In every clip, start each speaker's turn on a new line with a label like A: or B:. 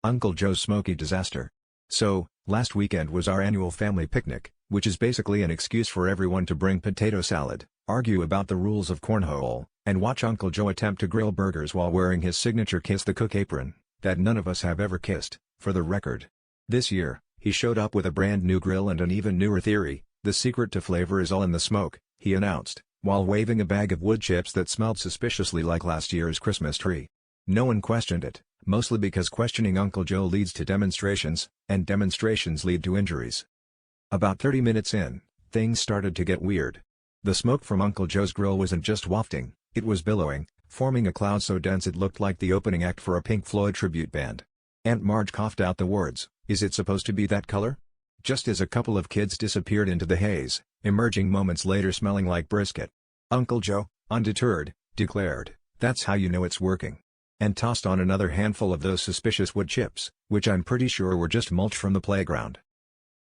A: Uncle Joe's smoky disaster. So, last weekend was our annual family picnic, which is basically an excuse for everyone to bring potato salad, argue about the rules of cornhole, and watch Uncle Joe attempt to grill burgers while wearing his signature Kiss the Cook apron, that none of us have ever kissed, for the record. This year, he showed up with a brand new grill and an even newer theory: the secret to flavor is all in the smoke, he announced, while waving a bag of wood chips that smelled suspiciously like last year's Christmas tree. No one questioned it, mostly because questioning Uncle Joe leads to demonstrations, and demonstrations lead to injuries. About 30 minutes in, things started to get weird. The smoke from Uncle Joe's grill wasn't just wafting, it was billowing, forming a cloud so dense it looked like the opening act for a Pink Floyd tribute band. Aunt Marge coughed out the words, "Is it supposed to be that color?" Just as a couple of kids disappeared into the haze, emerging moments later smelling like brisket. Uncle Joe, undeterred, declared, "That's how you know it's working," and tossed on another handful of those suspicious wood chips, which I'm pretty sure were just mulch from the playground.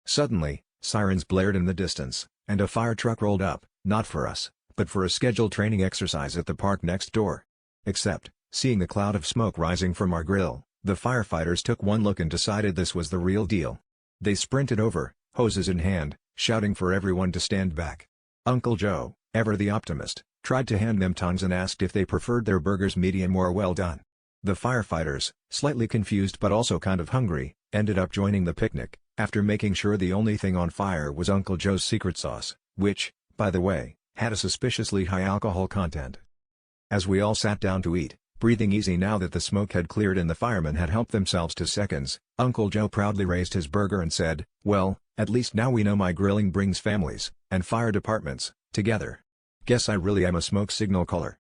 A: Suddenly, sirens blared in the distance, and a fire truck rolled up, not for us, but for a scheduled training exercise at the park next door. Except, seeing the cloud of smoke rising from our grill, the firefighters took one look and decided this was the real deal. They sprinted over, hoses in hand, shouting for everyone to stand back. Uncle Joe, ever the optimist, tried to hand them tongs and asked if they preferred their burgers medium or well done. The firefighters, slightly confused but also kind of hungry, ended up joining the picnic, after making sure the only thing on fire was Uncle Joe's secret sauce, which, by the way, had a suspiciously high alcohol content. As we all sat down to eat, breathing easy now that the smoke had cleared and the firemen had helped themselves to seconds, Uncle Joe proudly raised his burger and said, "Well, at least now we know my grilling brings families, and fire departments, together. Guess I really am a smoke signal caller."